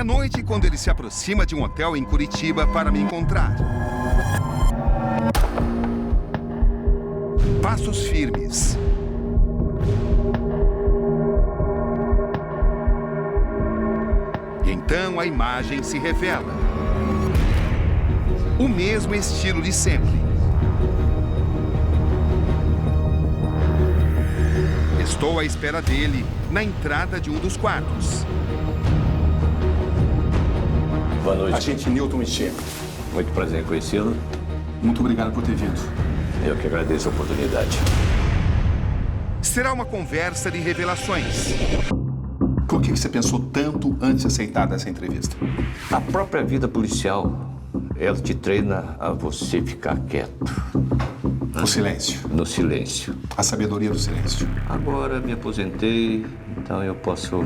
É noite quando ele se aproxima de um hotel em Curitiba para me encontrar. Passos firmes. E então a imagem se revela. O mesmo estilo de sempre. Estou à espera dele na entrada de um dos quartos. Boa noite. Agente Newton Ishii. Muito prazer em conhecê-lo. Muito obrigado por ter vindo. Eu que agradeço a oportunidade. Será uma conversa de revelações. Por que você pensou tanto antes de aceitar dessa entrevista? A própria vida policial, ela te treina a você ficar quieto. O silêncio. No silêncio. A sabedoria do silêncio. Agora me aposentei, então eu posso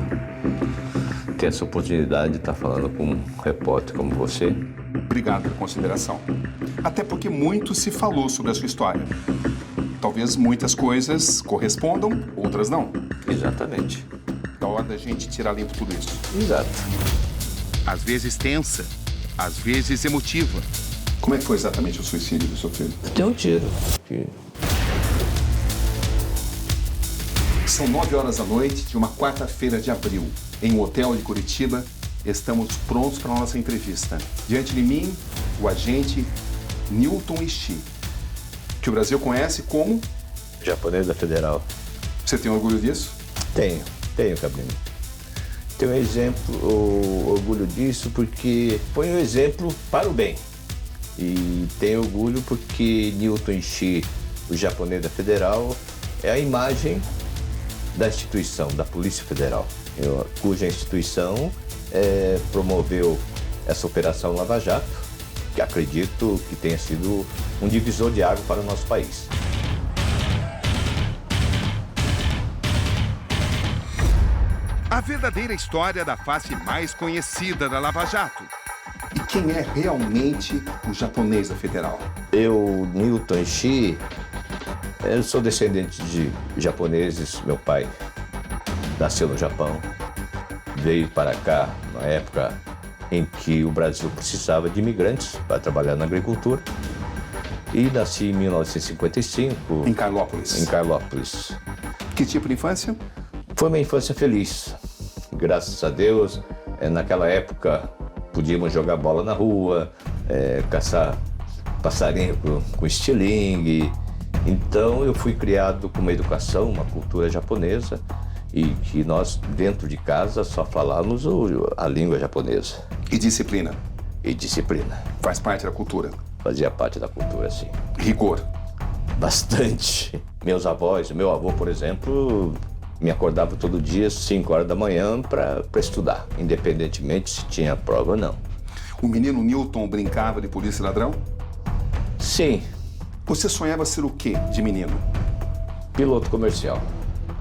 ter essa oportunidade de estar falando com um repórter como você. Obrigado pela consideração. Até porque muito se falou sobre a sua história. Talvez muitas coisas correspondam, outras não. Exatamente. Da hora da gente tirar limpo tudo isso. Exato. Às vezes tensa, às vezes emotiva. Como é que foi exatamente o suicídio do seu filho? Tem um tiro. São 9h da noite de uma quarta-feira de abril. Em um hotel de Curitiba, estamos prontos para a nossa entrevista. Diante de mim, o agente Newton Ishii, que o Brasil conhece como... Japonês da Federal. Você tem orgulho disso? Tenho, Cabrini. Tenho um exemplo, orgulho disso porque foi um exemplo para o bem. E tenho orgulho porque Newton Ishii, o japonês da Federal, é a imagem da instituição, da Polícia Federal, cuja instituição promoveu essa Operação Lava Jato, que acredito que tenha sido um divisor de água para o nosso país. A verdadeira história da face mais conhecida da Lava Jato. E quem é realmente o japonês da Federal? Eu, Newton Ishii, eu sou descendente de japoneses. Meu pai nasceu no Japão, veio para cá na época em que o Brasil precisava de imigrantes para trabalhar na agricultura. E nasci em 1955. Em Carlópolis. Em Carlópolis. Que tipo de infância? Foi uma infância feliz, graças a Deus. Naquela época podíamos jogar bola na rua, caçar passarinho com estilingue. Então eu fui criado com uma educação, uma cultura japonesa e que nós dentro de casa só falávamos a língua japonesa. E disciplina? E disciplina. Faz parte da cultura? Fazia parte da cultura, sim. Rigor? Bastante. Meus avós, meu avô, por exemplo, me acordava todo dia às 5h da manhã para estudar, independentemente se tinha prova ou não. O menino Newton brincava de polícia e ladrão? Sim. Você sonhava ser o quê de menino? Piloto comercial.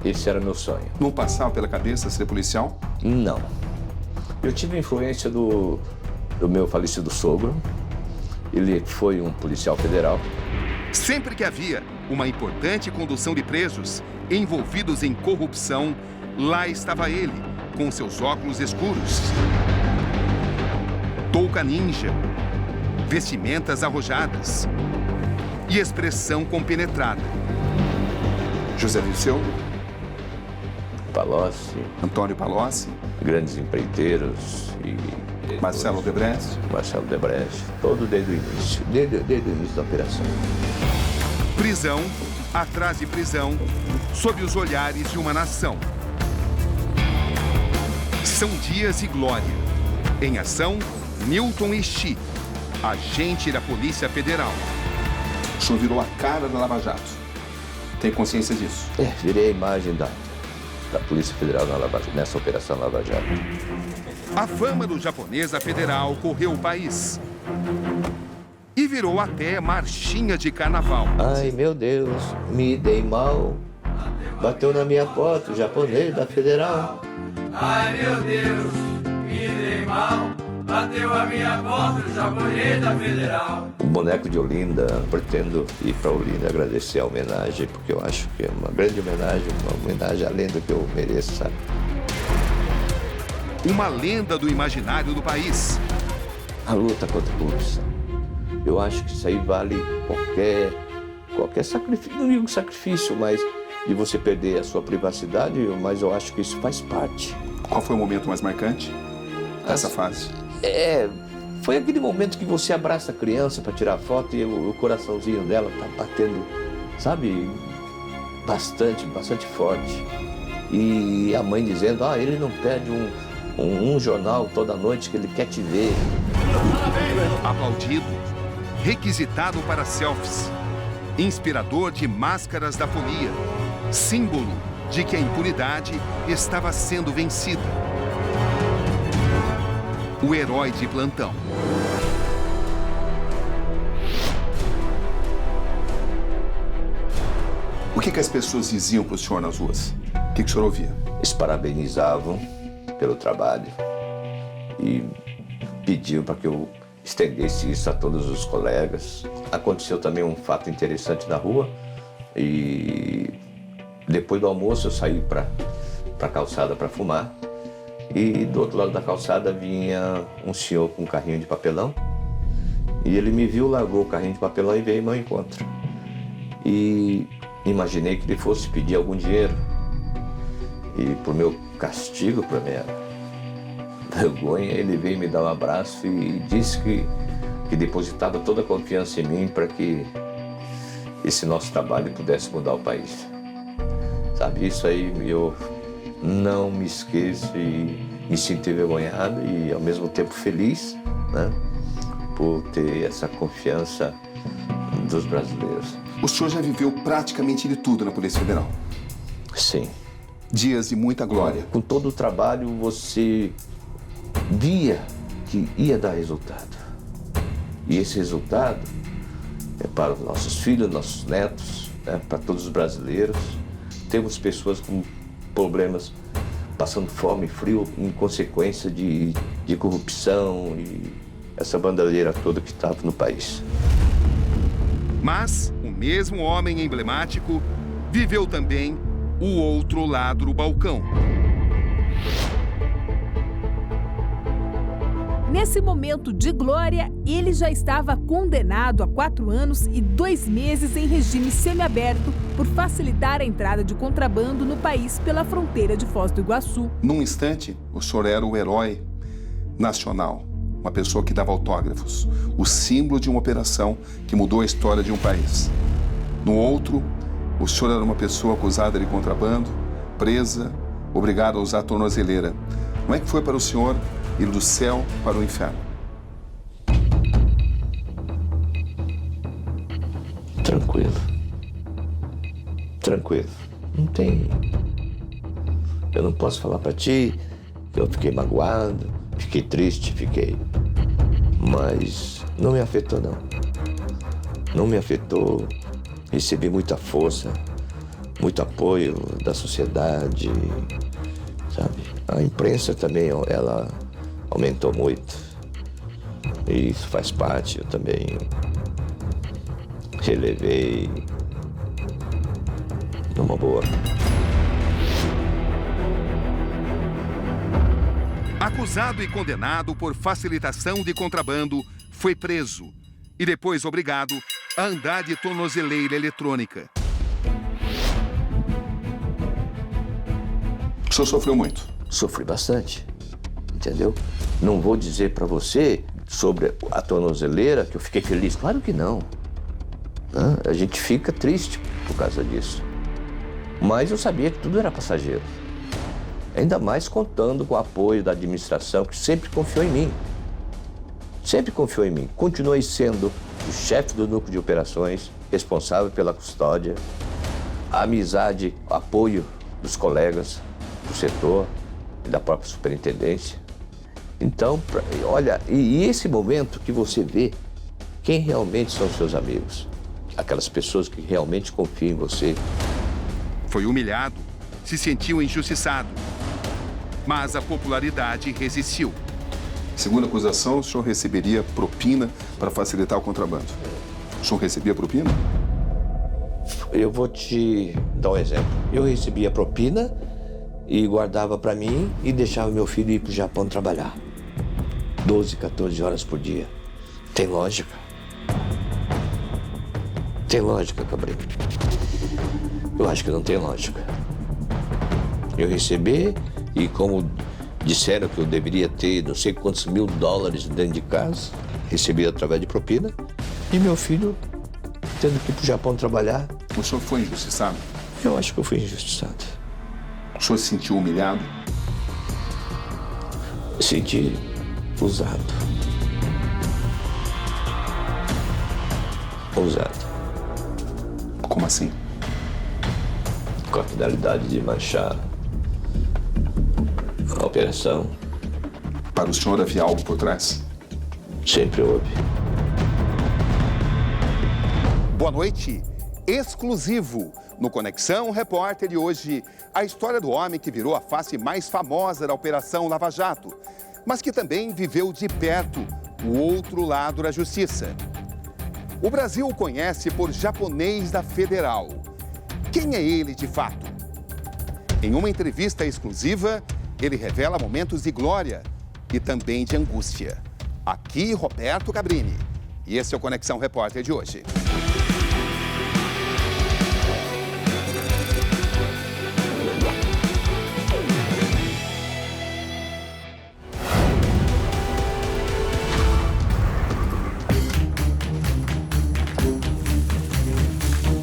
Esse era meu sonho. Não passava pela cabeça ser policial? Não. Eu tive influência do meu falecido sogro. Ele foi um policial federal. Sempre que havia uma importante condução de presos envolvidos em corrupção, lá estava ele, com seus óculos escuros, touca ninja, vestimentas arrojadas e expressão compenetrada. José Dirceu? Palocci. Antônio Palocci? Grandes empreiteiros e... Marcelo Odebrecht? Marcelo Odebrecht. Todo desde o início, desde o início da operação. Prisão, atrás de prisão, sob os olhares de uma nação. São dias de glória. Em ação, Newton Ishii, agente da Polícia Federal. O senhor virou a cara da Lava Jato. Tem consciência disso? Virei a imagem da Polícia Federal nessa Operação Lava Jato. A fama do japonês da Federal correu o país. E virou até marchinha de carnaval. Ai, meu Deus, me dei mal. Bateu na minha porta o japonês da Federal. Ai, meu Deus, me dei mal. Bateu a minha porta o japonês da Federal. O boneco de Olinda, pretendo ir para Olinda agradecer a homenagem, porque eu acho que é uma grande homenagem, uma homenagem além do que eu mereço, sabe? uma lenda do imaginário do país. A luta contra a corrupção. Eu acho que isso aí vale qualquer sacrifício, não digo sacrifício, mas de você perder a sua privacidade, mas eu acho que isso faz parte. Qual foi o momento mais marcante dessa fase? Foi aquele momento que você abraça a criança para tirar foto e o coraçãozinho dela tá batendo, sabe, bastante forte. E a mãe dizendo, ele não perde um jornal toda noite que ele quer te ver. Aplaudido, requisitado para selfies, inspirador de máscaras da folia, símbolo de que a impunidade estava sendo vencida. O herói de plantão. O que as pessoas diziam para o senhor nas ruas? O que o senhor ouvia? Eles parabenizavam pelo trabalho e pediam para que eu estendesse isso a todos os colegas. Aconteceu também um fato interessante na rua e depois do almoço eu saí para a calçada para fumar e do outro lado da calçada vinha um senhor com um carrinho de papelão e ele me viu, largou o carrinho de papelão e veio ao meu encontro. E imaginei que ele fosse pedir algum dinheiro e por meu castigo, para minha vergonha, ele veio me dar um abraço e disse que depositava toda a confiança em mim para que esse nosso trabalho pudesse mudar o país. Sabe, isso aí eu não me esqueço e me sinto envergonhado e ao mesmo tempo feliz, né, por ter essa confiança dos brasileiros. O senhor já viveu praticamente de tudo na Polícia Federal? Sim. Dias de muita glória. Com todo o trabalho você via que ia dar resultado. E esse resultado é para os nossos filhos, nossos netos, né, para todos os brasileiros. Temos pessoas com problemas, passando fome e frio em consequência de corrupção e essa bandalheira toda que estava no país. Mas o mesmo homem emblemático viveu também o outro lado do balcão. Nesse momento de glória, ele já estava condenado a 4 anos e 2 meses em regime semiaberto por facilitar a entrada de contrabando no país pela fronteira de Foz do Iguaçu. Num instante, o senhor era o herói nacional, uma pessoa que dava autógrafos, o símbolo de uma operação que mudou a história de um país. No outro, o senhor era uma pessoa acusada de contrabando, presa, obrigada a usar a tornozeleira. Como é que foi para o senhor ir do céu para o inferno? Tranquilo. Tranquilo. Não tem... Eu não posso falar para ti que eu fiquei magoado, fiquei triste, mas não me afetou, não. Não me afetou. Recebi muita força, muito apoio da sociedade, sabe? A imprensa também, ela aumentou muito. E isso faz parte, eu também relevei numa boa. Acusado e condenado por facilitação de contrabando, foi preso e depois obrigado a andar de tornozeleira eletrônica. O senhor sofreu muito? Sofri bastante, entendeu? Não vou dizer para você sobre a tornozeleira que eu fiquei feliz, claro que não. A gente fica triste por causa disso. Mas eu sabia que tudo era passageiro. Ainda mais contando com o apoio da administração, que sempre confiou em mim. Sempre confiou em mim. Continuei sendo o chefe do núcleo de operações, responsável pela custódia, a amizade, o apoio dos colegas do setor e da própria superintendência. Então, olha, e esse momento que você vê quem realmente são seus amigos, aquelas pessoas que realmente confiam em você. Foi humilhado, se sentiu injustiçado, mas a popularidade resistiu. Segundo a acusação, o senhor receberia propina para facilitar o contrabando. O senhor recebia propina? Eu vou te dar um exemplo. Eu recebia propina e guardava para mim e deixava meu filho ir para o Japão trabalhar. 12, 14 horas por dia. Tem lógica? Tem lógica, Cabrini? Eu acho que não tem lógica. Eu recebi e como disseram que eu deveria ter não sei quantos mil dólares dentro de casa, recebi através de propina, e meu filho tendo que ir para o Japão trabalhar. O senhor foi injustiçado? Eu acho que eu fui injustiçado. O senhor se sentiu humilhado? Senti usado. Ousado. Como assim? Com a finalidade de manchar a operação. Para o senhor havia algo por trás? Sempre houve. Boa noite. Exclusivo. No Conexão Repórter de hoje, a história do homem que virou a face mais famosa da Operação Lava Jato, mas que também viveu de perto o outro lado da justiça. O Brasil o conhece por japonês da Federal. Quem é ele de fato? Em uma entrevista exclusiva, ele revela momentos de glória e também de angústia. Aqui, Roberto Cabrini. E esse é o Conexão Repórter de hoje.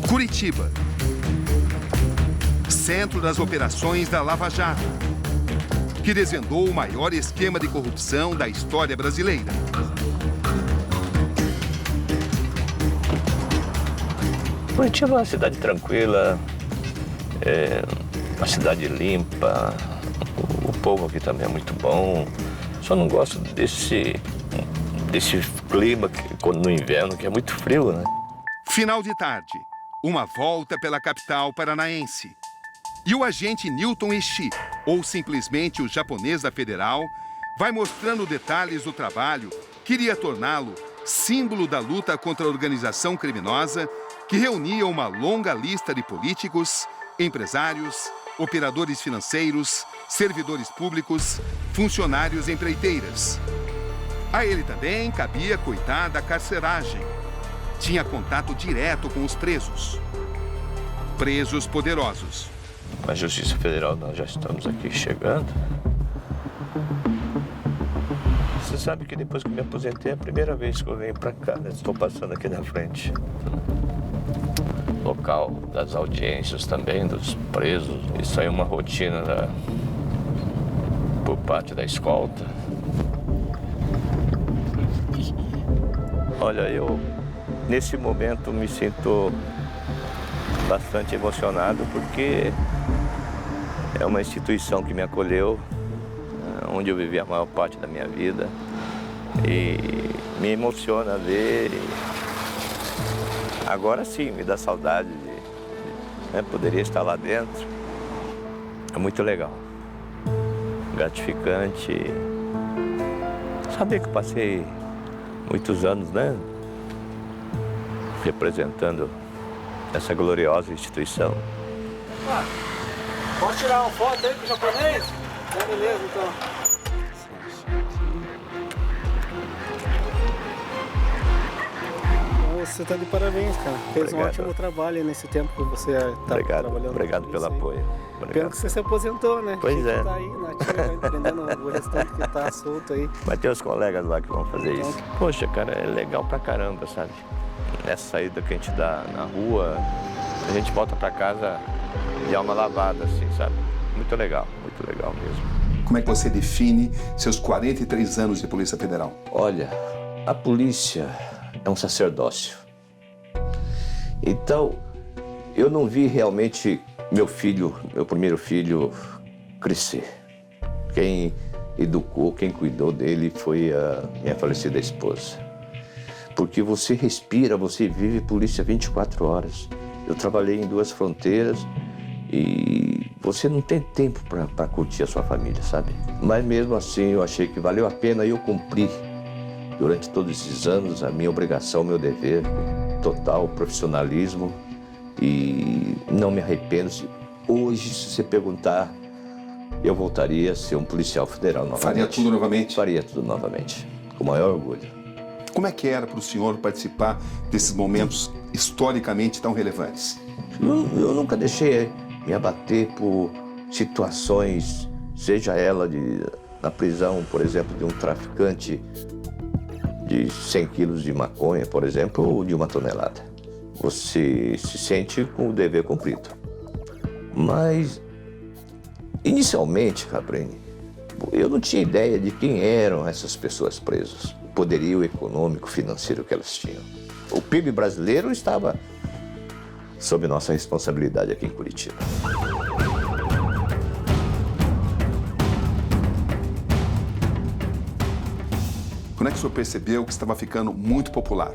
Curitiba, centro das operações da Lava Jato, que desvendou o maior esquema de corrupção da história brasileira. Curitiba é uma cidade tranquila, uma cidade limpa, o povo aqui também é muito bom. Só não gosto desse clima no inverno, que é muito frio, né? Final de tarde, uma volta pela capital paranaense. E o agente Newton Ishii, ou simplesmente o japonês da Federal, vai mostrando detalhes do trabalho que iria torná-lo símbolo da luta contra a organização criminosa que reunia uma longa lista de políticos, empresários, operadores financeiros, servidores públicos, funcionários e empreiteiras. A ele também cabia cuidar da carceragem. Tinha contato direto com os presos. Presos poderosos. Com a Justiça Federal nós já estamos aqui chegando. Você sabe que depois que me aposentei é a primeira vez que eu venho pra cá, né? Estou passando aqui na frente. Local das audiências também, dos presos. Isso aí é uma rotina por parte da escolta. Olha, eu nesse momento me sinto bastante emocionado porque é uma instituição que me acolheu, onde eu vivi a maior parte da minha vida, e me emociona ver. Agora sim, me dá saudade de poderia estar lá dentro. É muito legal, gratificante saber que eu passei muitos anos, né, representando essa gloriosa instituição. Posso tirar uma foto aí com o japonês? Tá, beleza, então. Você tá de parabéns, cara. Fez um ótimo trabalho nesse tempo que você tá trabalhando. Obrigado pelo apoio. Pena que você se aposentou, né? Pois é. Tá aí na ativa, empreendendo o restante que tá solto aí. Vai ter os colegas lá que vão fazer Então, isso. Poxa, cara, é legal pra caramba, sabe? Nessa saída que a gente dá na rua, a gente volta pra casa de alma lavada, assim, sabe? Muito legal mesmo. Como é que você define seus 43 anos de Polícia Federal? Olha, a polícia é um sacerdócio. Então, eu não vi realmente meu primeiro filho, crescer. Quem educou, quem cuidou dele foi a minha falecida esposa. Porque você respira, você vive polícia 24 horas. Eu trabalhei em 2 fronteiras e você não tem tempo para curtir a sua família, sabe? Mas mesmo assim eu achei que valeu a pena e eu cumpri durante todos esses anos a minha obrigação, meu dever, total profissionalismo, e não me arrependo. Hoje, se você perguntar eu voltaria a ser um policial federal novamente. Faria tudo novamente? Faria tudo novamente, com o maior orgulho. Como é que era para o senhor participar desses momentos historicamente tão relevantes? Eu nunca deixei me abater por situações, seja ela na prisão, por exemplo, de um traficante de 100 quilos de maconha, por exemplo, ou de 1 tonelada. Você se sente com o dever cumprido. Mas, inicialmente, Cabrini, eu não tinha ideia de quem eram essas pessoas presas, o poderio econômico, financeiro que elas tinham. O PIB brasileiro estava sob nossa responsabilidade aqui em Curitiba. Quando é que o senhor percebeu que estava ficando muito popular?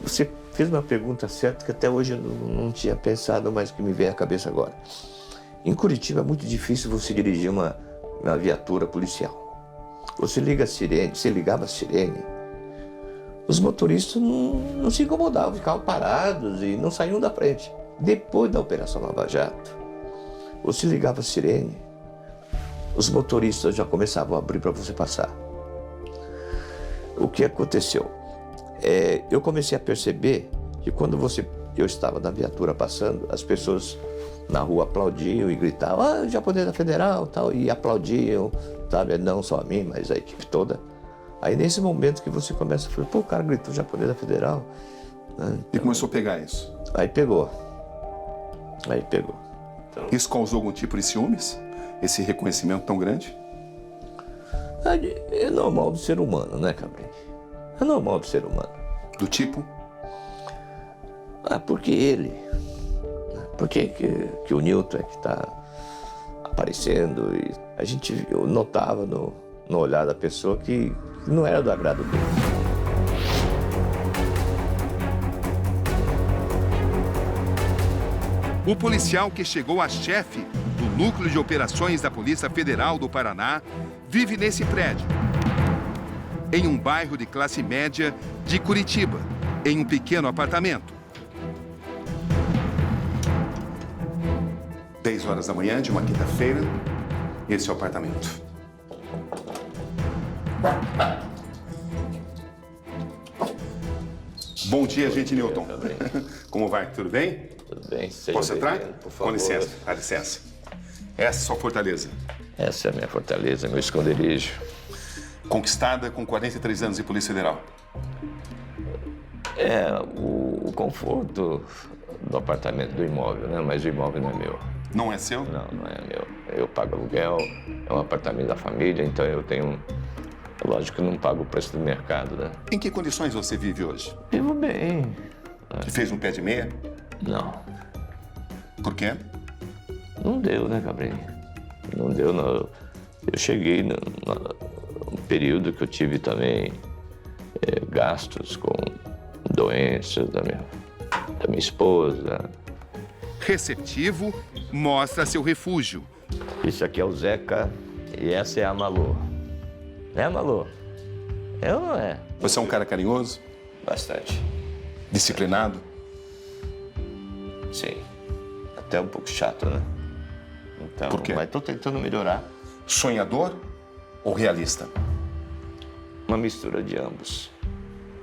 Você fez uma pergunta certa que até hoje eu não tinha pensado, mas que me vem à cabeça agora. Em Curitiba é muito difícil você dirigir uma viatura policial. Você liga a sirene, você ligava a sirene, os motoristas não se incomodavam, ficavam parados e não saíam da frente. Depois da Operação Lava Jato, você ligava a sirene, os motoristas já começavam a abrir para você passar. O que aconteceu? Eu comecei a perceber que quando eu estava na viatura passando, as pessoas na rua aplaudiam e gritavam, japonesa federal, tal, e aplaudiam, sabe? Não só a mim, mas a equipe toda. Aí nesse momento que você começa a falar, pô, o cara gritou japonesa federal. Então, e começou a pegar isso? Aí pegou. Então, isso causou algum tipo de ciúmes? Esse reconhecimento tão grande? É normal do ser humano, né, Cabrini? É normal do ser humano. Do tipo? Porque que o Newton é que está aparecendo e eu notava no olhar da pessoa que não era do agrado dele. O policial que chegou a chefe do Núcleo de Operações da Polícia Federal do Paraná vive nesse prédio, em um bairro de classe média de Curitiba, em um pequeno apartamento. 10 horas da manhã de uma quinta-feira, esse é o apartamento. Bom dia, agente Newton. Como vai? Tudo bem? Tudo bem. Posso entrar? Por favor. Com licença, dá licença. Essa é a sua fortaleza. Essa é a minha fortaleza, meu esconderijo. Conquistada com 43 anos de Polícia Federal. O conforto do apartamento, do imóvel, né? Mas o imóvel não é meu. Não é seu? Não é meu. Eu pago aluguel, é um apartamento da família, então eu tenho... Lógico que eu não pago o preço do mercado, né? Em que condições você vive hoje? Vivo bem. Você fez um pé de meia? Não. Por quê? Não deu, né, Cabrini? Não deu, não. Eu cheguei num período que eu tive também gastos com doenças da minha esposa. Receptivo, mostra seu refúgio. Isso aqui é o Zeca e essa é a Malu. É, Malu? É ou não é? Você é um cara carinhoso? Bastante. Disciplinado? Sim. Até um pouco chato, né? Então, por quê? Mas tô tentando melhorar. Sonhador ou realista? Uma mistura de ambos.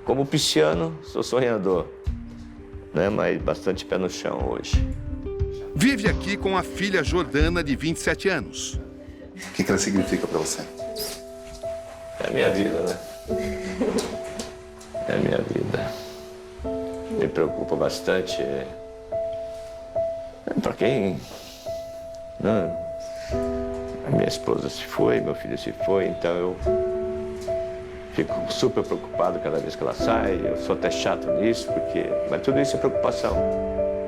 Como pisciano, sou sonhador, né? Mas bastante pé no chão hoje. Vive aqui com a filha Jordana, de 27 anos. O que ela significa para você? É a minha vida, né? É a minha vida. Me preocupa bastante. Para quem... Não, a minha esposa se foi, meu filho se foi, então eu fico super preocupado cada vez que ela sai. Eu sou até chato nisso, porque... Mas tudo isso é preocupação,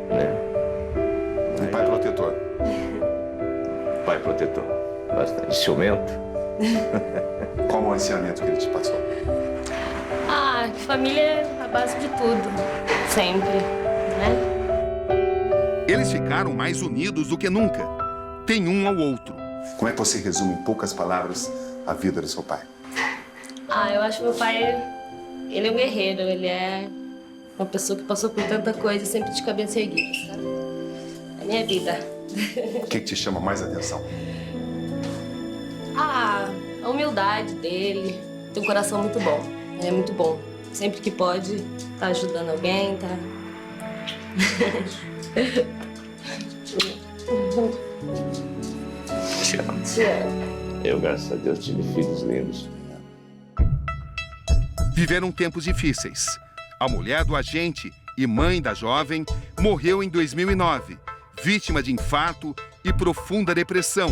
né? Um pai protetor. Pai protetor. Bastante ciumento. Qual o ensinamento que ele te passou? Que família é a base de tudo. Sempre, né? Eles ficaram mais unidos do que nunca. Tem um ao outro. Como é que você resume em poucas palavras a vida do seu pai? Eu acho que meu pai, ele é um guerreiro. Ele é uma pessoa que passou por tanta coisa, sempre de cabeça erguida, sabe? É a minha vida. O que te chama mais atenção? a humildade dele. Tem um coração muito bom, é muito bom. Sempre que pode, tá ajudando alguém, tá... Te amo. Te amo. Eu, graças a Deus, tive filhos lindos. Viveram tempos difíceis. A mulher do agente e mãe da jovem morreu em 2009, vítima de infarto e profunda depressão,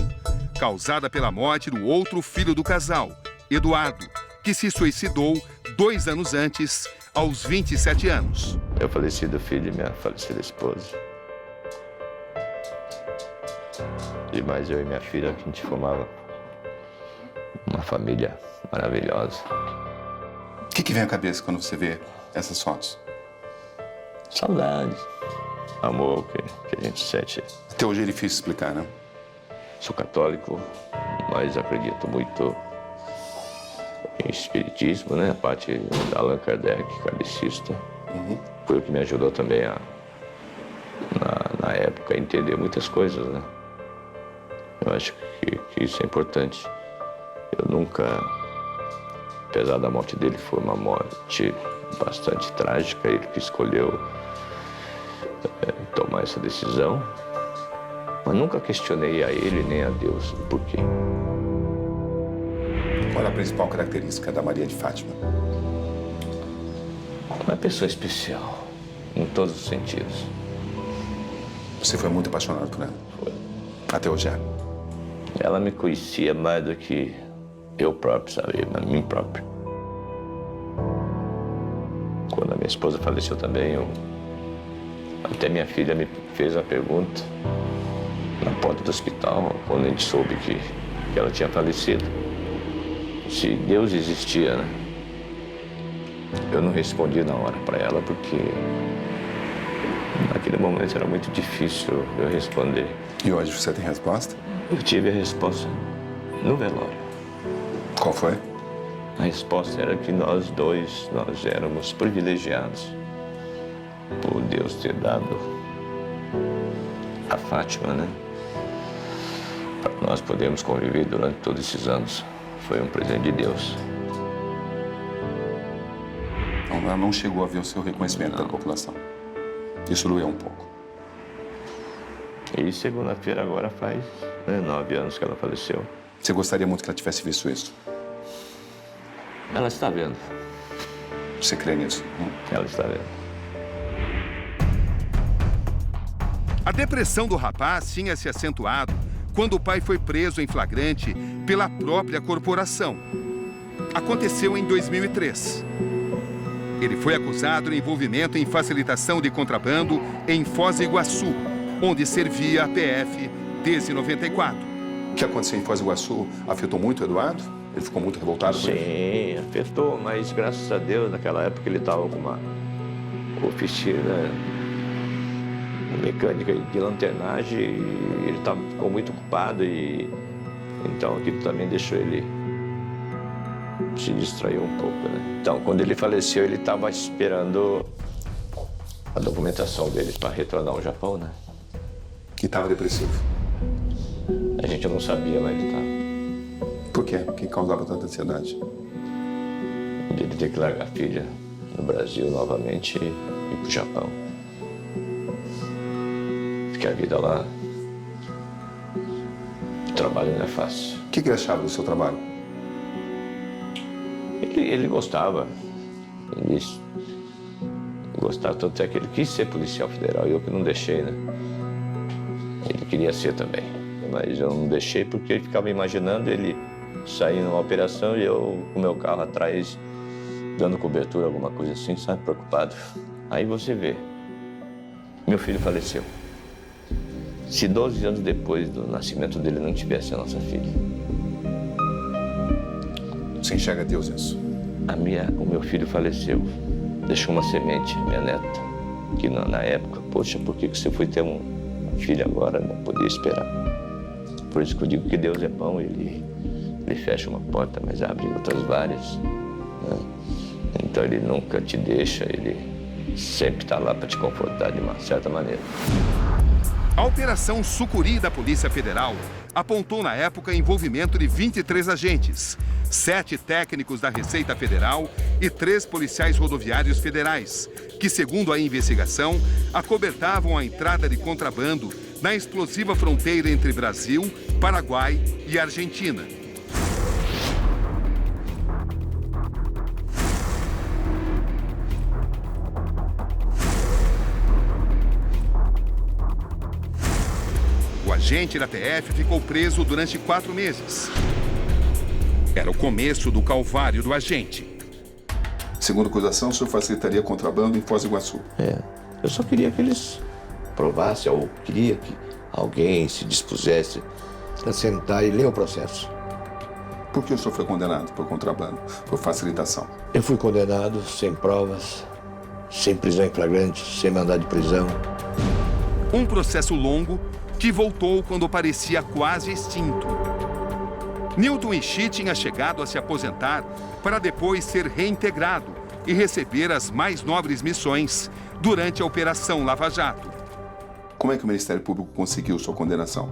causada pela morte do outro filho do casal, Eduardo, que se suicidou 2 anos antes, aos 27 anos. Meu falecido filho e minha falecida esposa. E mais eu e minha filha, que a gente formava uma família maravilhosa. O que vem à cabeça quando você vê essas fotos? Saudade, amor que a gente sente. Até hoje é difícil explicar, né? Sou católico, mas acredito muito em espiritismo, né? A parte da Allan Kardec, kardecista. Foi o que me ajudou também na época a entender muitas coisas, né? Eu acho que isso é importante. Eu nunca, apesar da morte dele, foi uma morte bastante trágica, ele que escolheu tomar essa decisão, mas nunca questionei a ele nem a Deus o porquê. Qual é a principal característica da Maria de Fátima? Uma pessoa especial, em todos os sentidos. Você foi muito apaixonado por ela? Foi. Até hoje é? Ela me conhecia mais do que eu próprio sabia, a mim próprio. Quando a minha esposa faleceu também, até minha filha me fez uma pergunta na porta do hospital, quando a gente soube que ela tinha falecido. Se Deus existia, né? Eu não respondi na hora para ela, porque naquele momento era muito difícil eu responder. E hoje você tem resposta? Eu tive a resposta no velório. Qual foi? A resposta era que nós éramos privilegiados por Deus ter dado a Fátima, né? Para nós podermos conviver durante todos esses anos. Foi um presente de Deus. Então, ela não chegou a ver o seu reconhecimento da população. Isso doeu um pouco. E segunda-feira agora faz 9 anos que ela faleceu. Você gostaria muito que ela tivesse visto isso? Ela está vendo. Você crê nisso? Ela está vendo. A depressão do rapaz tinha se acentuado quando o pai foi preso em flagrante pela própria corporação. Aconteceu em 2003. Ele foi acusado de envolvimento em facilitação de contrabando em Foz do Iguaçu, onde servia a PF desde 94. O que aconteceu em Foz do Iguaçu afetou muito o Eduardo? Ele ficou muito revoltado com isso? Sim, afetou, mas graças a Deus, naquela época ele estava com uma oficina mecânica de lanternagem e ele ficou muito ocupado e então aquilo também deixou ele se distrair um pouco, né? Então, quando ele faleceu, ele estava esperando a documentação dele para retornar ao Japão, né? Que estava depressivo. A gente não sabia, mas ele estava. Por quê? O que causava tanta ansiedade? Ele ter que largar a filha no Brasil novamente e ir para o Japão. Porque a vida lá, o trabalho não é fácil. O que ele achava do seu trabalho? Ele gostava. Ele gostava, tanto é que ele quis ser policial federal e eu que não deixei, né? Ele queria ser também, mas eu não deixei porque ele ficava imaginando ele saindo numa operação e eu com o meu carro atrás dando cobertura, alguma coisa assim, sabe, preocupado. Aí você vê, meu filho faleceu. Se 12 anos depois do nascimento dele não tivesse a nossa filha. Você enxerga Deus nisso? O meu filho faleceu, deixou uma semente, minha neta, que na época, poxa, por que você foi ter um filho agora? Não podia esperar. Por isso que eu digo que Deus é bom, ele fecha uma porta, mas abre outras várias, né? Então ele nunca te deixa, ele sempre está lá para te confortar de uma certa maneira. A Operação Sucuri da Polícia Federal apontou na época envolvimento de 23 agentes, 7 técnicos da Receita Federal e 3 policiais rodoviários federais, que, segundo a investigação, acobertavam a entrada de contrabando na explosiva fronteira entre Brasil, Paraguai e Argentina. O agente da PF ficou preso durante 4 meses. Era o começo do calvário do agente. Segundo a acusação, o senhor facilitaria contrabando em Foz do Iguaçu. Eu só queria que eles provassem, ou queria que alguém se dispusesse a sentar e ler o processo. Por que o senhor foi condenado por contrabando, por facilitação? Eu fui condenado sem provas, sem prisão em flagrante, sem mandado de prisão. Um processo longo que voltou quando parecia quase extinto. Newton Enchi tinha chegado a se aposentar para depois ser reintegrado e receber as mais nobres missões durante a Operação Lava Jato. Como é que o Ministério Público conseguiu sua condenação?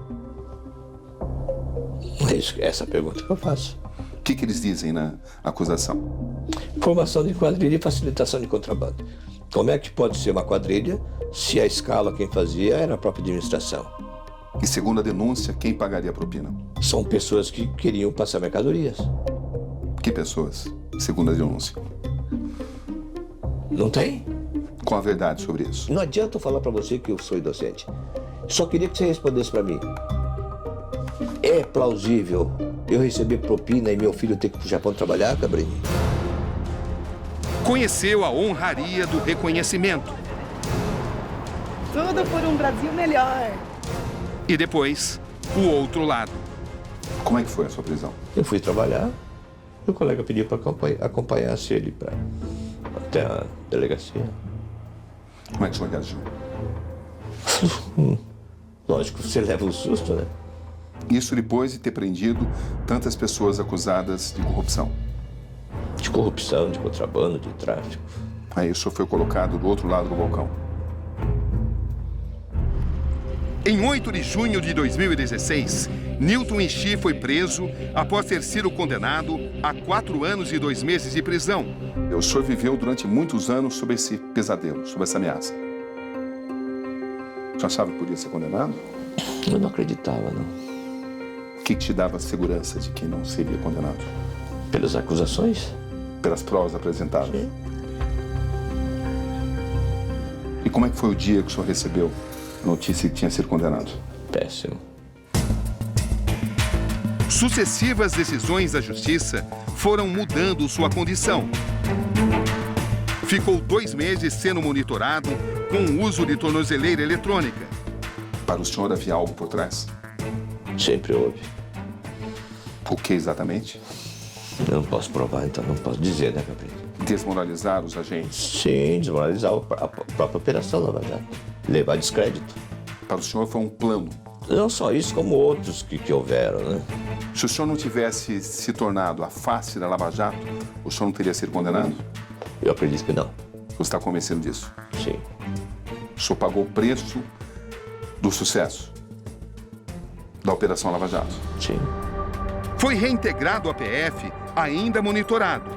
É essa pergunta que eu faço. O que eles dizem na acusação? Formação de quadrilha e facilitação de contrabando. Como é que pode ser uma quadrilha se a escala quem fazia era a própria administração? E segundo a denúncia, quem pagaria a propina? São pessoas que queriam passar mercadorias. Que pessoas, segundo a denúncia? Não tem? Qual a verdade sobre isso? Não adianta eu falar para você que eu sou inocente. Só queria que você respondesse para mim. É plausível eu receber propina e meu filho ter que ir pro Japão trabalhar, Cabrini? Conheceu a honraria do reconhecimento. Tudo por um Brasil melhor. E depois, o outro lado. Como é que foi a sua prisão? Eu fui trabalhar e o colega pediu para acompanhasse ele até a delegacia. Como é que o senhor reagiu? Lógico, você leva um susto, né? Isso depois de ter prendido tantas pessoas acusadas de corrupção. De corrupção, de contrabando, de tráfico. Aí o senhor foi colocado do outro lado do balcão. Em 8 de junho de 2016, Newton Enchi foi preso após ter sido condenado a 4 anos e 2 meses de prisão. O senhor viveu durante muitos anos sob esse pesadelo, sob essa ameaça. O senhor achava que podia ser condenado? Eu não acreditava, não. O que te dava segurança de que não seria condenado? Pelas acusações? Pelas provas apresentadas? Sim. E como é que foi o dia que o senhor recebeu a notícia que tinha sido condenado? Péssimo. Sucessivas decisões da Justiça foram mudando sua condição. Ficou 2 meses sendo monitorado com o uso de tornozeleira eletrônica. Para o senhor havia algo por trás? Sempre houve. O que exatamente? Eu não posso provar, então não posso dizer, né, Gabriel? Desmoralizar os agentes? Sim, desmoralizar a própria Operação Lava Jato. Levar descrédito. Para o senhor foi um plano? Não só isso, como outros que houveram, né? Se o senhor não tivesse se tornado a face da Lava Jato, o senhor não teria sido condenado? Eu acredito que não. Você está convencido disso? Sim. O senhor pagou o preço do sucesso da Operação Lava Jato? Sim. Foi reintegrado à PF, ainda monitorado.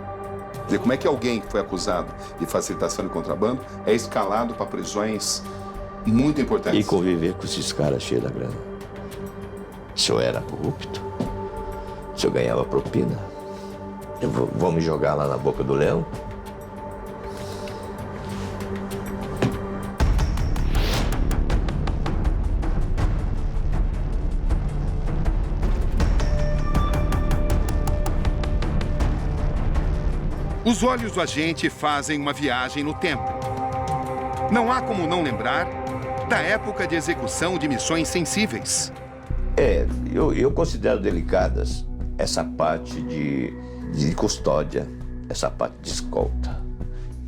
E como é que alguém que foi acusado de facilitação de contrabando é escalado para prisões muito importantes? E conviver com esses caras cheios da grana. Se eu era corrupto, se eu ganhava propina, vão me jogar lá na boca do leão? Os olhos do agente fazem uma viagem no tempo. Não há como não lembrar da época de execução de missões sensíveis. Eu considero delicadas essa parte de custódia, essa parte de escolta.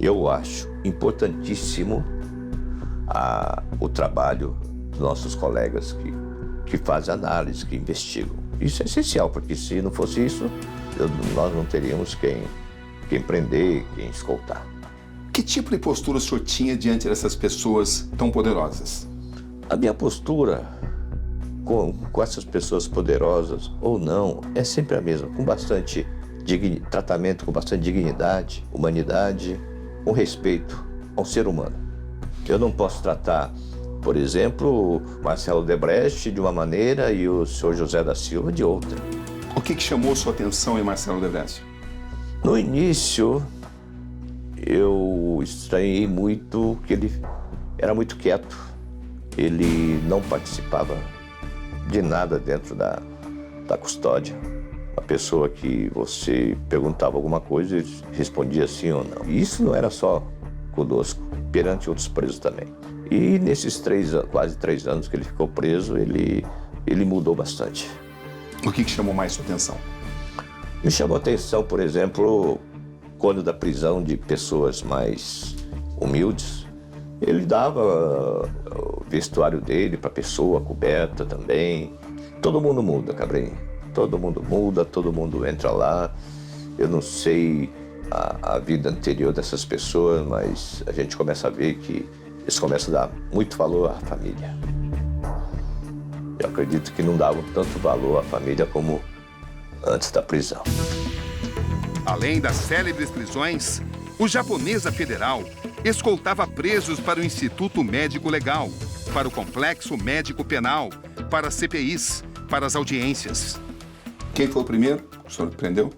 Eu acho importantíssimo o trabalho dos nossos colegas que fazem análise, que investigam. Isso é essencial, porque se não fosse isso, nós não teríamos quem prender, quem escoltar. Que tipo de postura o senhor tinha diante dessas pessoas tão poderosas? A minha postura com essas pessoas poderosas ou não, é sempre a mesma, com bastante tratamento, com bastante dignidade, humanidade, com respeito ao ser humano. Eu não posso tratar, por exemplo, o Marcelo Odebrecht de uma maneira e o senhor José da Silva de outra. O que chamou sua atenção em Marcelo Odebrecht? No início, eu estranhei muito que ele era muito quieto. Ele não participava de nada dentro da custódia. A pessoa que você perguntava alguma coisa e respondia sim ou não. E isso não era só conosco, perante outros presos também. E nesses quase 3 anos que ele ficou preso, ele mudou bastante. O que chamou mais sua atenção? Me chamou a atenção, por exemplo, quando da prisão de pessoas mais humildes, ele dava o vestuário dele para a pessoa coberta também. Todo mundo muda, Cabrini. Todo mundo muda, todo mundo entra lá. Eu não sei a vida anterior dessas pessoas, mas a gente começa a ver que eles começam a dar muito valor à família. Eu acredito que não davam tanto valor à família como antes da prisão. Além das célebres prisões, o Japonesa Federal escoltava presos para o Instituto Médico Legal, para o Complexo Médico Penal, para as CPIs, para as audiências. Quem foi o primeiro que o senhor prendeu?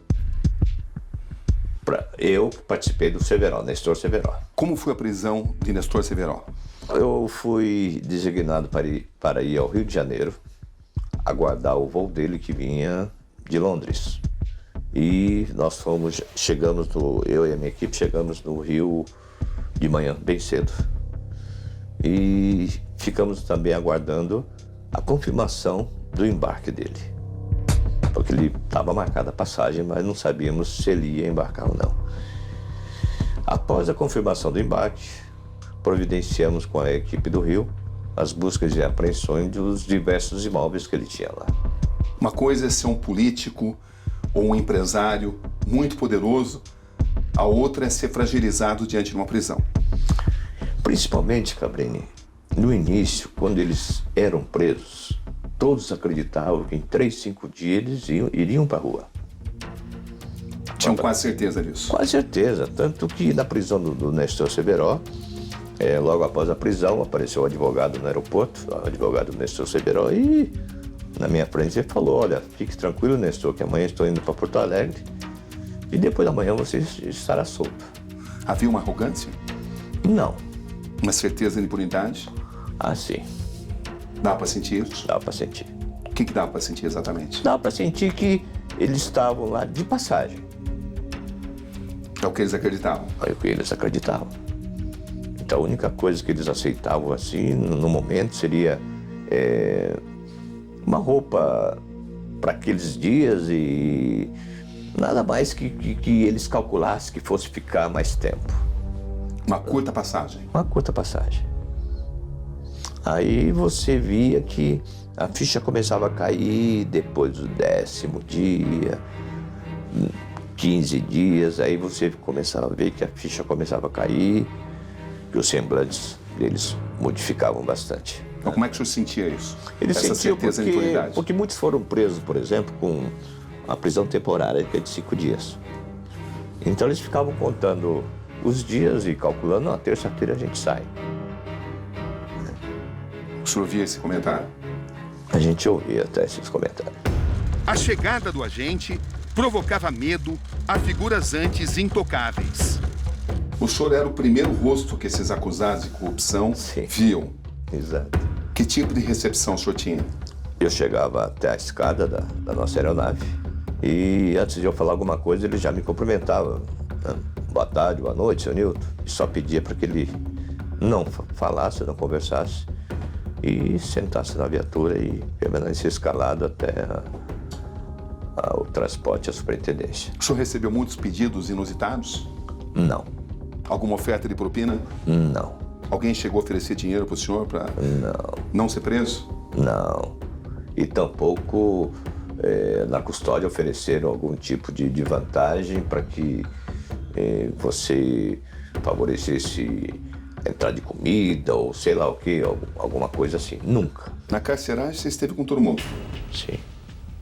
Eu participei do Severo, Nestor Severo. Como foi a prisão de Nestor Severo? Eu fui designado para ir ao Rio de Janeiro, aguardar o voo dele que vinha de Londres. E nós eu e a minha equipe chegamos no Rio de manhã, bem cedo. E ficamos também aguardando a confirmação do embarque dele. Porque ele estava marcada a passagem, mas não sabíamos se ele ia embarcar ou não. Após a confirmação do embarque, providenciamos com a equipe do Rio as buscas e apreensões dos diversos imóveis que ele tinha lá. Uma coisa é ser um político ou um empresário muito poderoso, a outra é ser fragilizado diante de uma prisão. Principalmente, Cabrini, no início, quando eles eram presos, todos acreditavam que em 3, 5 dias eles iriam para a rua. Tinham quase certeza disso? Quase certeza, tanto que na prisão do Nestor Severo, logo após a prisão, apareceu o advogado no aeroporto, o advogado Nestor Severo, e na minha frente ele falou: olha, fique tranquilo, Nestor, que amanhã estou indo para Porto Alegre e depois da manhã você estará solto. Havia uma arrogância? Não. Uma certeza de impunidade? Ah, sim. Dá para sentir isso? Dá para sentir. O que dá para sentir exatamente? Dá para sentir que eles estavam lá de passagem. É o que eles acreditavam? É o que eles acreditavam. Então a única coisa que eles aceitavam assim, no momento, seria uma roupa para aqueles dias e nada mais que eles calculassem que fosse ficar mais tempo. Uma curta passagem? Uma curta passagem. Aí você via que a ficha começava a cair depois do 10º dia, 15 dias, aí você começava a ver que a ficha começava a cair, que os semblantes deles modificavam bastante. Então como é que o senhor sentia isso? Eles essa sentiam certeza de impunidade? porque muitos foram presos, por exemplo, com uma prisão temporária que é de 5 dias. Então eles ficavam contando os dias e calculando: na terça-feira a gente sai. O senhor ouvia esse comentário? A gente ouvia até esses comentários. A chegada do agente provocava medo a figuras antes intocáveis. O senhor era o primeiro rosto que esses acusados de corrupção viam. Exato. Que tipo de recepção o senhor tinha? Eu chegava até a escada da nossa aeronave e antes de eu falar alguma coisa, ele já me cumprimentava. Boa tarde, boa noite, seu Nilton. E só pedia para que ele não falasse, não conversasse e sentasse na viatura e permanecesse escalado até o transporte à superintendência. O senhor recebeu muitos pedidos inusitados? Não. Alguma oferta de propina? Não. Alguém chegou a oferecer dinheiro para o senhor para não ser preso? Não. E tampouco na custódia ofereceram algum tipo de vantagem para que você favorecesse a entrada de comida ou sei lá o que, alguma coisa assim. Nunca. Na carceragem você esteve com todo mundo? Sim.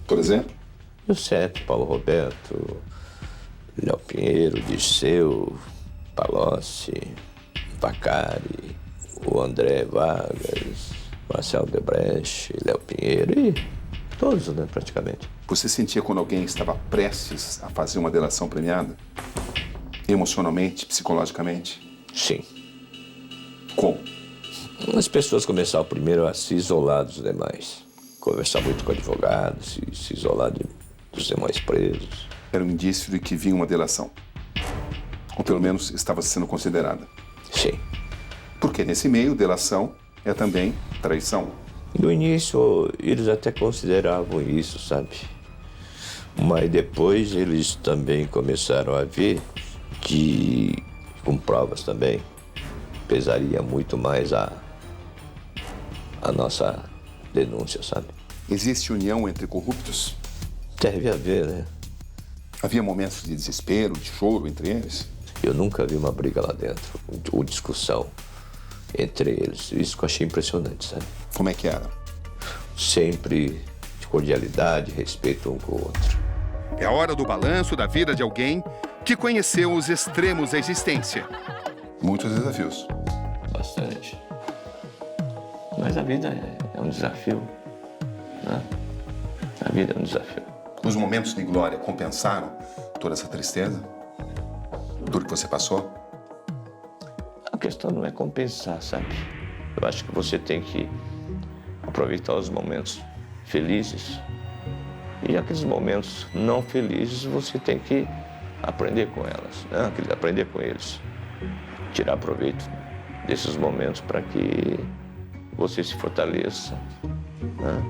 Por exemplo? Eu sempre, Paulo Roberto, Léo Pinheiro, Dirceu, Palocci, Vacari, o André Vargas, Marcelo Debrecht, Léo Pinheiro e todos, né, praticamente. Você sentia quando alguém estava prestes a fazer uma delação premiada? Emocionalmente, psicologicamente? Sim. Como? As pessoas começaram primeiro a se isolar dos demais. Conversar muito com advogados, se isolar dos demais presos. Era um indício de que vinha uma delação. Ou pelo menos estava sendo considerada. Sim. Porque nesse meio, delação é também traição. No início, eles até consideravam isso, sabe? Mas depois eles também começaram a ver que, com provas também, pesaria muito mais a nossa denúncia, sabe? Existe união entre corruptos? Deve haver, né? Havia momentos de desespero, de choro entre eles? Eu nunca vi uma briga lá dentro, ou discussão entre eles. Isso que eu achei impressionante, sabe? Como é que era? Sempre de cordialidade, respeito um com o outro. É a hora do balanço da vida de alguém que conheceu os extremos da existência. Muitos desafios. Bastante. Mas a vida é um desafio, né? A vida é um desafio. Os momentos de glória compensaram toda essa tristeza? Tudo que você passou? A questão não é compensar, sabe? Eu acho que você tem que aproveitar os momentos felizes. E aqueles momentos não felizes, você tem que aprender com elas, né? Aprender com eles. Tirar proveito desses momentos para que você se fortaleça, né?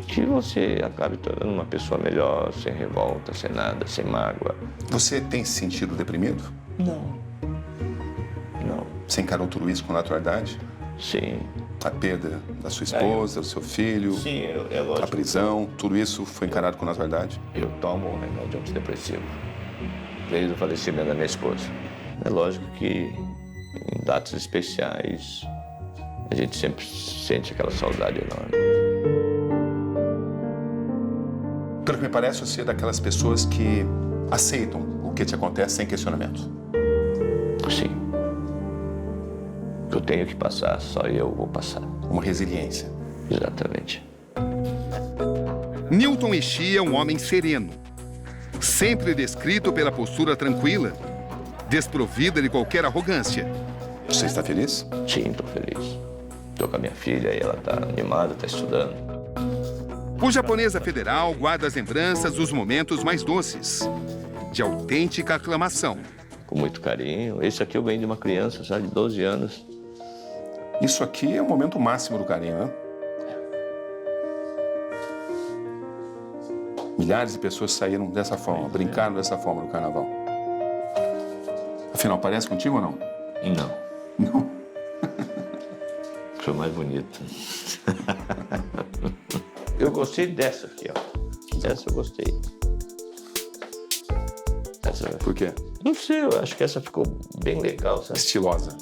Que você acabe tornando uma pessoa melhor, sem revolta, sem nada, sem mágoa. Você tem se sentido deprimido? Não. Não. Você encarou tudo isso com naturalidade? Sim. A perda da sua esposa, do seu filho, Sim, é lógico. a prisão, tudo isso foi encarado com naturalidade? Eu tomo um remédio antidepressivo desde o falecimento da minha esposa. É lógico que em datas especiais a gente sempre sente aquela saudade enorme. Pelo que me parece, você é daquelas pessoas que aceitam o que te acontece sem questionamento. Sim. Eu tenho que passar, só eu vou passar. Uma resiliência. Exatamente. Newton Ishii é um homem sereno, sempre descrito pela postura tranquila, desprovida de qualquer arrogância. Você está feliz? Sim, estou feliz. Estou com a minha filha e ela está animada, está estudando. O Japonesa Federal guarda as lembranças dos momentos mais doces, de autêntica aclamação. Com muito carinho. Esse aqui eu ganhei de uma criança, sabe, de 12 anos. Isso aqui é o momento máximo do carinho, né? Milhares de pessoas saíram dessa forma, brincaram dessa forma no carnaval. Afinal, parece contigo ou não? Não. Não. Foi mais bonito. Eu gostei dessa aqui, ó. Essa eu gostei. Essa... Por quê? Não sei, eu acho que essa ficou bem legal, sabe? Estilosa.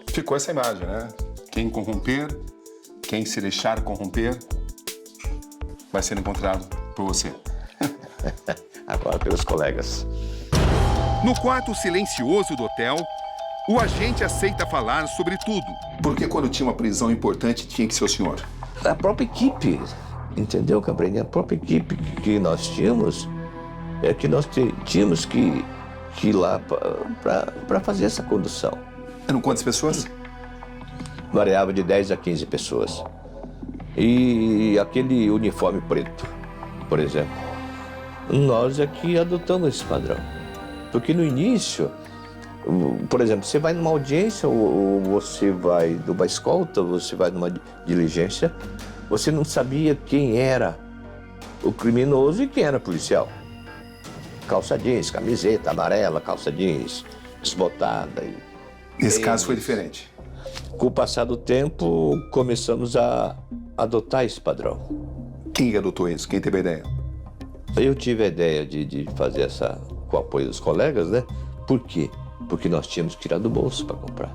Ficou essa imagem, né? Quem corromper, quem se deixar corromper, vai ser encontrado por você. Agora pelos colegas. No quarto silencioso do hotel, o agente aceita falar sobre tudo. Porque quando tinha uma prisão importante, tinha que ser o senhor. A própria equipe, entendeu, Cabrini? A própria equipe que nós tínhamos, é que nós tínhamos que ir lá para fazer essa condução. Eram quantas pessoas? Variava de 10 a 15 pessoas. E aquele uniforme preto, por exemplo, nós é que adotamos esse padrão. Porque no início, por exemplo, você vai numa audiência ou você vai numa escolta, você vai numa diligência, você não sabia quem era o criminoso e quem era policial. Calça jeans, camiseta amarela, calça jeans, desbotada. Nesse caso foi diferente. Com o passar do tempo, começamos a adotar esse padrão. Quem adotou isso? Quem teve a ideia? Eu tive a ideia de fazer essa com o apoio dos colegas, né? Por quê? Porque nós tínhamos que tirar do bolso para comprar.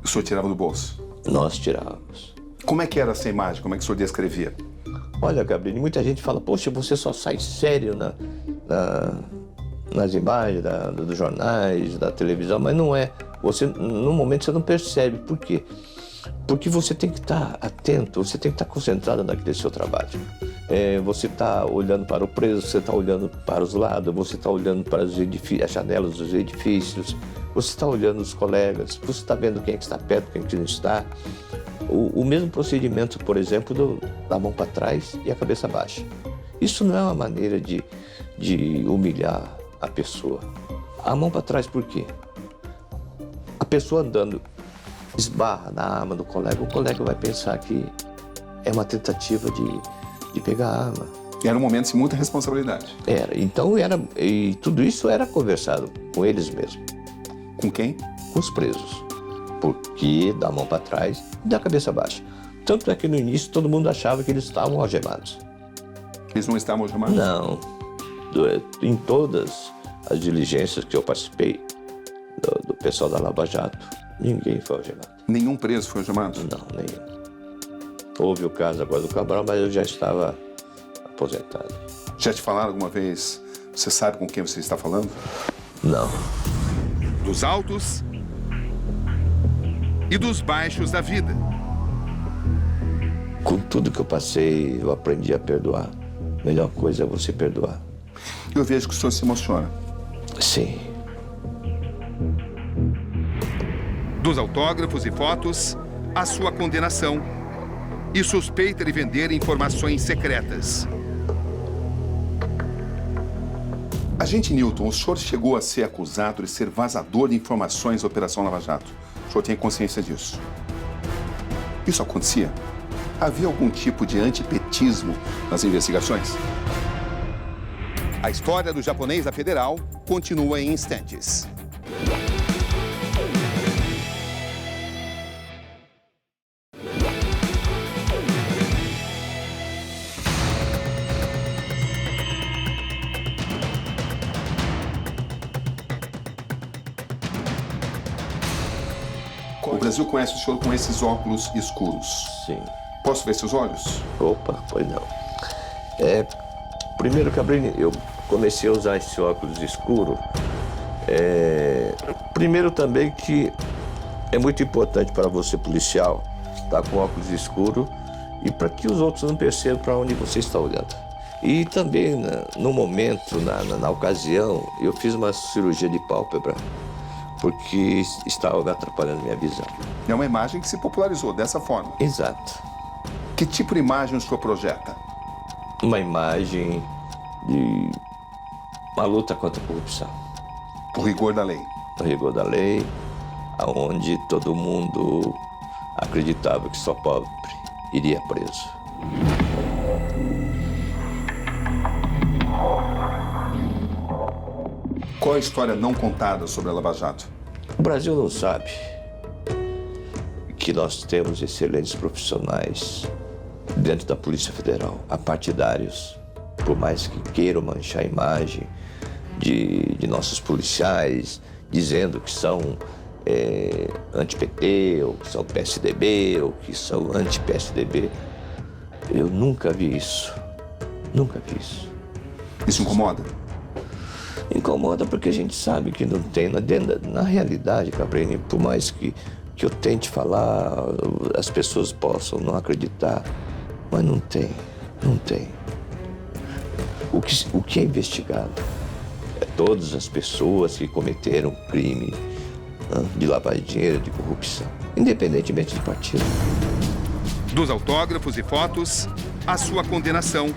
O senhor tirava do bolso? Nós tirávamos. Como é que era essa imagem? Como é que o senhor descrevia? Olha, Cabrini, muita gente fala, poxa, você só sai sério nas imagens dos jornais, da televisão, mas não é. Você, no momento, você não percebe. Por quê? Porque você tem que estar atento, você tem que estar concentrado naquele seu trabalho. Você está olhando para o preso, você está olhando para os lados, você está olhando para os as janelas dos edifícios, você está olhando os colegas, você está vendo quem é que está perto, quem é que não está. O mesmo procedimento, por exemplo, da mão para trás e a cabeça baixa. Isso não é uma maneira de humilhar a pessoa. A mão para trás por quê? A pessoa andando esbarra na arma do colega, o colega vai pensar que é uma tentativa de pegar a arma. Era um momento de muita responsabilidade. Então e tudo isso era conversado com eles mesmos. Com quem? Com os presos. Porque da mão para trás e da cabeça baixa. Tanto é que no início todo mundo achava que eles estavam algemados. Eles não estavam algemados? Não. Em todas as diligências que eu participei do pessoal da Lava Jato, ninguém foi algemado. Nenhum preso foi algemado? Não, nenhum. Houve o caso agora do Cabral, mas eu já estava aposentado. Já te falaram alguma vez, você sabe com quem você está falando? Não. Dos altos e dos baixos da vida. Com tudo que eu passei, eu aprendi a perdoar. A melhor coisa é você perdoar. Eu vejo que o senhor se emociona. Sim. Dos autógrafos e fotos, a sua condenação. E suspeita de vender informações secretas. Agente Newton, o senhor chegou a ser acusado de ser vazador de informações da Operação Lava Jato. O senhor tem consciência disso? Isso acontecia? Havia algum tipo de antipetismo nas investigações? A história do japonês da Federal continua em instantes. O Brasil conhece o senhor com esses óculos escuros. Sim. Posso ver seus olhos? Opa, pois não. Primeiro, Cabrini, eu comecei a usar esse óculos escuro. Primeiro também que é muito importante para você, policial, estar com óculos escuro e para que os outros não percebam para onde você está olhando. E também, no momento, na ocasião, eu fiz uma cirurgia de pálpebra, porque estava me atrapalhando minha visão. É uma imagem que se popularizou dessa forma. Exato. Que tipo de imagem o senhor projeta? Uma imagem de uma luta contra a corrupção. O rigor da lei. O rigor da lei, onde todo mundo acreditava que só pobre iria preso. Qual a história não contada sobre a Lava Jato? O Brasil não sabe que nós temos excelentes profissionais dentro da Polícia Federal, apartidários, por mais que queiram manchar a imagem de nossos policiais, dizendo que são anti-PT, ou que são PSDB, ou que são anti-PSDB. Eu nunca vi isso. Nunca vi isso. Isso incomoda? Incomoda porque a gente sabe que não tem. Na realidade, Cabrini, por mais que eu tente falar, as pessoas possam não acreditar, mas não tem. Não tem. O que é investigado é todas as pessoas que cometeram crime de lavagem de dinheiro, de corrupção, independentemente de partido. Dos autógrafos e fotos, a sua condenação.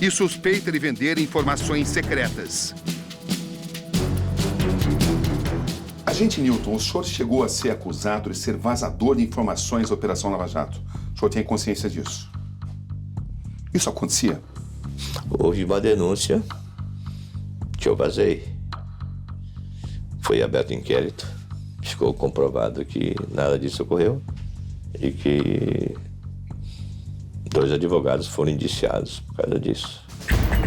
E suspeita de vender informações secretas. Agente Newton, o senhor chegou a ser acusado de ser vazador de informações da Operação Lava Jato. O senhor tem consciência disso? Isso acontecia? Houve uma denúncia que eu vazei. Foi aberto inquérito. Ficou comprovado que nada disso ocorreu e que 2 advogados foram indiciados por causa disso.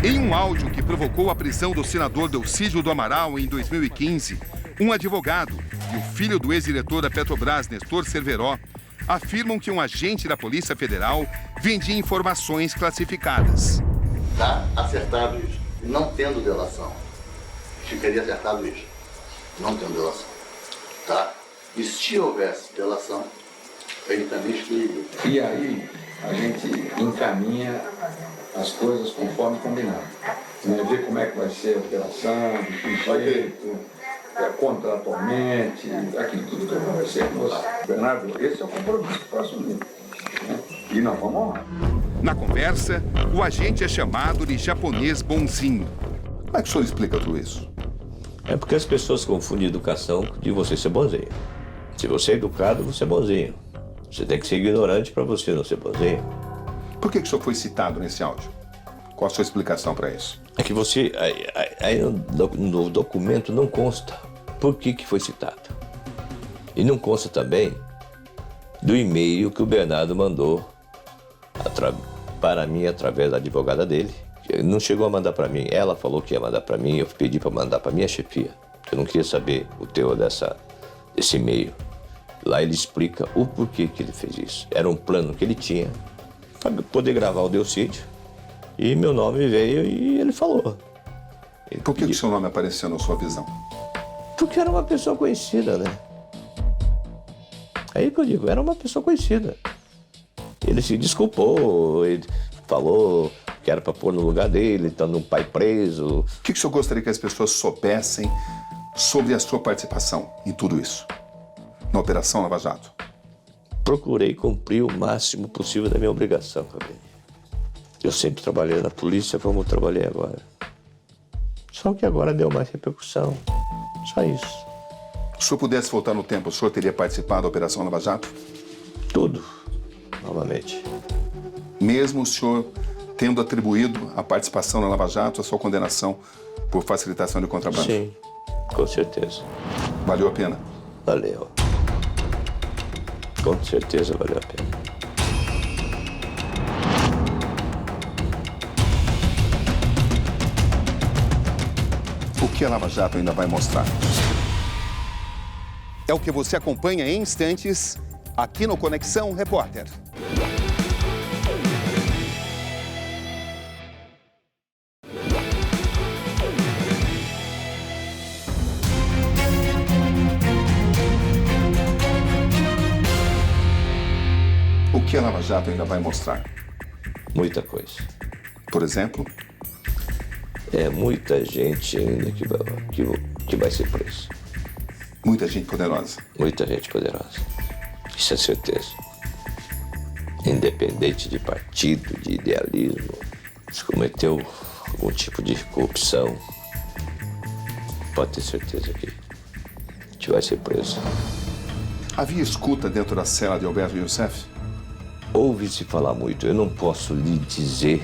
Em um áudio que provocou a prisão do senador Delcídio do Amaral em 2015, um advogado e o filho do ex-diretor da Petrobras, Nestor Cerveró, afirmam que um agente da Polícia Federal vendia informações classificadas. Está acertado isso. Não tendo delação. Ficaria acertado isso. Não tendo delação. Tá? E se houvesse delação, ele também excluiria. E aí a gente encaminha as coisas conforme combinado. Ver como é que vai ser a operação, de que jeito, contratualmente, aquilo tudo que eu conversei com você. Bernardo, esse é o compromisso do próximo livro. E nós vamos honrar. Na conversa, o agente é chamado de japonês bonzinho. Como é que o senhor explica tudo isso? É porque as pessoas confundem educação de você ser bonzinho. Se você é educado, você é bonzinho. Você tem que ser ignorante para você não ser bonzinho. Por que o senhor foi citado nesse áudio? Qual a sua explicação para isso? É que você... Aí no documento não consta por que foi citado. E não consta também do e-mail que o Bernardo mandou para mim através da advogada dele. Ele não chegou a mandar para mim. Ela falou que ia mandar para mim. Eu pedi para mandar para minha chefia. Eu não queria saber o teor desse e-mail. Lá ele explica o porquê que ele fez isso. Era um plano que ele tinha para poder gravar o Delcídio. E meu nome veio e ele falou. Por que o seu nome apareceu na sua visão? Porque era uma pessoa conhecida, né? Aí que eu digo, era uma pessoa conhecida. Ele se desculpou, ele falou que era para pôr no lugar dele, estando um pai preso. O que o senhor gostaria que as pessoas soubessem sobre a sua participação em tudo isso? Na Operação Lava Jato? Procurei cumprir o máximo possível da minha obrigação, Cabrini. Eu sempre trabalhei na polícia como trabalhei agora. Só que agora deu mais repercussão. Só isso. Se o senhor pudesse voltar no tempo, o senhor teria participado da Operação Lava Jato? Tudo, novamente. Mesmo o senhor tendo atribuído a participação na Lava Jato a sua condenação por facilitação de contrabando? Sim, com certeza. Valeu a pena? Valeu. Com certeza valeu a pena. O que a Lava Jato ainda vai mostrar? É o que você acompanha em instantes aqui no Conexão Repórter. O que a Lava Jato ainda vai mostrar? Muita coisa. Por exemplo? É muita gente ainda que vai ser preso. Muita gente poderosa. Muita gente poderosa. Isso é certeza. Independente de partido, de idealismo, se cometeu algum tipo de corrupção, pode ter certeza que a gente vai ser preso. Havia escuta dentro da cela de Alberto Youssef? Ouve-se falar muito. Eu não posso lhe dizer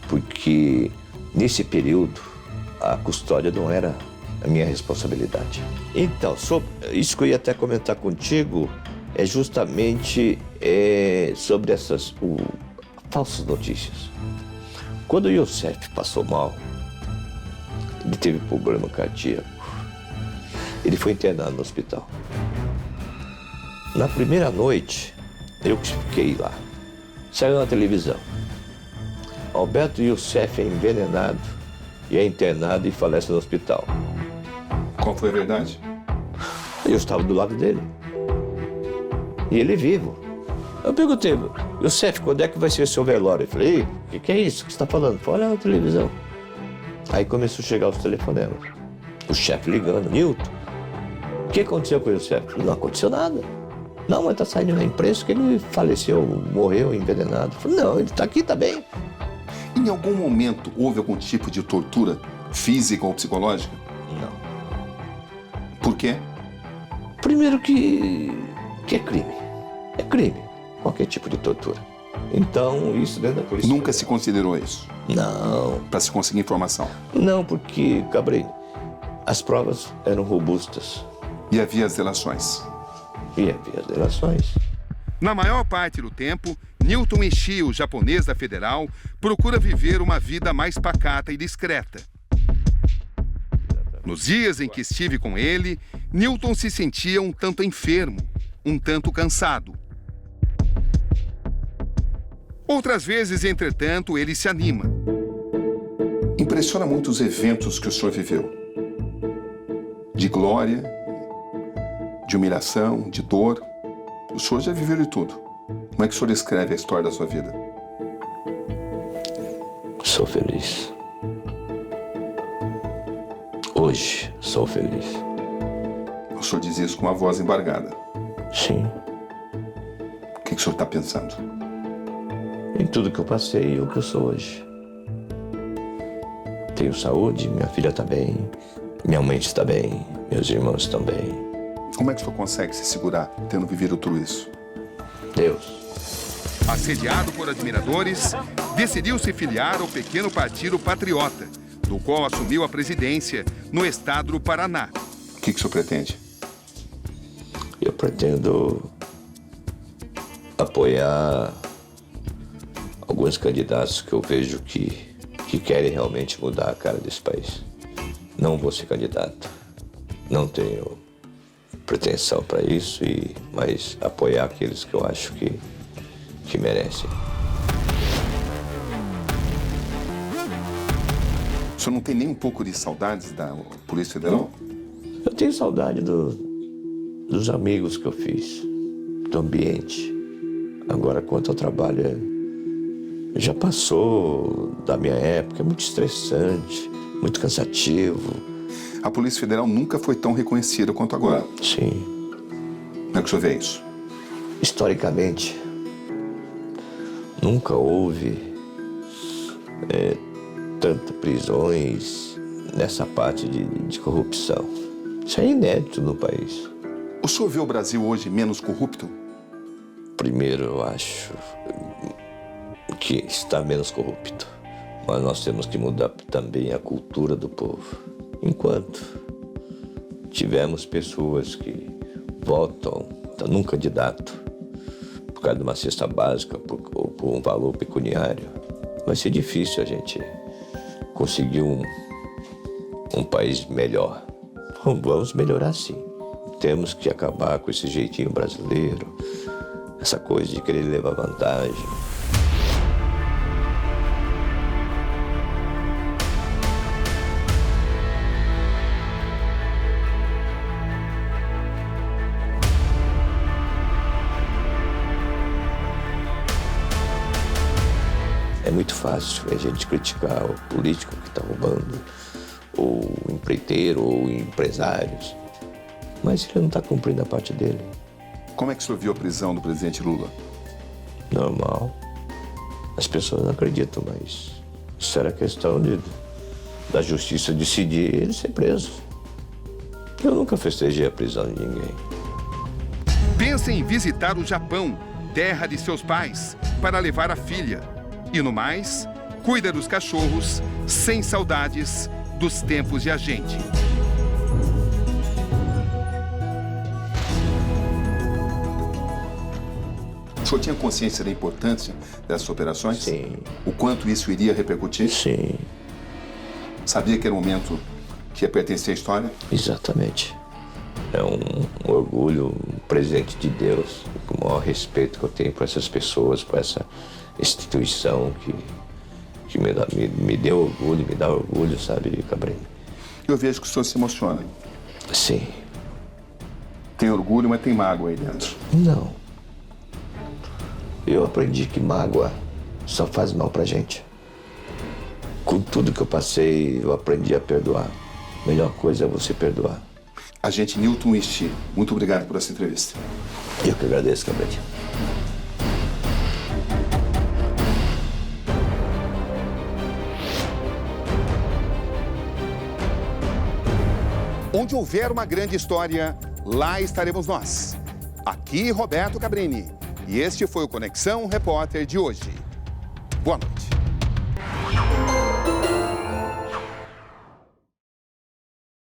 porque nesse período a custódia não era a minha responsabilidade. Então, isso que eu ia até comentar contigo é justamente sobre essas falsas notícias. Quando o Youssef passou mal, ele teve problema cardíaco, ele foi internado no hospital. Na primeira noite, eu fiquei lá. Saiu na televisão. Alberto Youssef é envenenado e é internado e falece no hospital. Qual foi a verdade? Eu estava do lado dele. E ele vivo. Eu perguntei, Youssef, quando é que vai ser o seu velório? Eu falei, o que é isso que você está falando? Ele falou, olha na televisão. Aí começou a chegar os telefonemas. O chefe ligando, Nilton, o que aconteceu com o Youssef? Eu falei, não aconteceu nada. Não, mas está saindo na imprensa que ele faleceu, morreu envenenado. Eu falei, não, ele está aqui, está bem. Em algum momento houve algum tipo de tortura física ou psicológica? Não. Por quê? Primeiro que é crime. É crime, qualquer tipo de tortura. Então, isso dentro da polícia... Nunca se considerou isso? Não. Para se conseguir informação? Não, porque, Cabrini, as provas eram robustas. E havia as delações? E havia as delações. Na maior parte do tempo, Nilton Ishii, o japonês da Federal, procura viver uma vida mais pacata e discreta. Nos dias em que estive com ele, Nilton se sentia um tanto enfermo, um tanto cansado. Outras vezes, entretanto, ele se anima. Impressiona muito os eventos que o senhor viveu. De glória, de humilhação, de dor. O senhor já viveu de tudo. Como é que o senhor escreve a história da sua vida? Sou feliz. Hoje sou feliz. O senhor diz isso com uma voz embargada. Sim. O que o senhor está pensando? Em tudo que eu passei e o que eu sou hoje. Tenho saúde, minha filha está bem, minha mãe está bem, meus irmãos estão bem. Como é que o senhor consegue se segurar tendo vivido tudo isso? Deus. Assediado por admiradores, decidiu se filiar ao pequeno partido Patriota, do qual assumiu a presidência no estado do Paraná. O que o senhor pretende? Eu pretendo apoiar alguns candidatos que eu vejo que querem realmente mudar a cara desse país. Não vou ser candidato, não tenho pretensão para isso, mas apoiar aqueles que eu acho que merecem. O senhor não tem nem um pouco de saudades da Polícia Federal? Eu tenho saudade dos amigos que eu fiz, do ambiente. Agora, quanto ao trabalho, já passou da minha época, é muito estressante, muito cansativo. A Polícia Federal nunca foi tão reconhecida quanto agora. Sim. Como é que o senhor vê isso? Historicamente, nunca houve tantas prisões nessa parte de corrupção. Isso é inédito no país. O senhor vê o Brasil hoje menos corrupto? Primeiro, eu acho que está menos corrupto. Mas nós temos que mudar também a cultura do povo. Enquanto tivermos pessoas que votam num candidato por causa de uma cesta básica ou por um valor pecuniário, vai ser difícil a gente conseguir um país melhor. Vamos melhorar sim. Temos que acabar com esse jeitinho brasileiro, essa coisa de querer levar vantagem. É muito fácil a gente criticar o político que está roubando, ou o empreiteiro, ou empresários. Mas ele não está cumprindo a parte dele. Como é que o senhor viu a prisão do presidente Lula? Normal. As pessoas não acreditam, mas isso era questão da justiça decidir ele ser preso. Eu nunca festejei a prisão de ninguém. Pensa em visitar o Japão, terra de seus pais, para levar a filha. E no mais, cuida dos cachorros, sem saudades dos tempos de agente. O senhor tinha consciência da importância dessas operações? Sim. O quanto isso iria repercutir? Sim. Sabia que era um momento que ia pertencer à história? Exatamente. É um orgulho, um presente de Deus, o maior respeito que eu tenho por essas pessoas, por essa instituição que me deu orgulho, me dá orgulho, sabe, Cabrini? Eu vejo que o senhor se emociona. Sim. Tem orgulho, mas tem mágoa aí dentro. Não. Eu aprendi que mágoa só faz mal pra gente. Com tudo que eu passei, eu aprendi a perdoar. A melhor coisa é você perdoar. Agente Newton Ishii, muito obrigado por essa entrevista. Eu que agradeço, Cabrini. Onde houver uma grande história, lá estaremos nós. Aqui, Roberto Cabrini. E este foi o Conexão Repórter de hoje. Boa noite.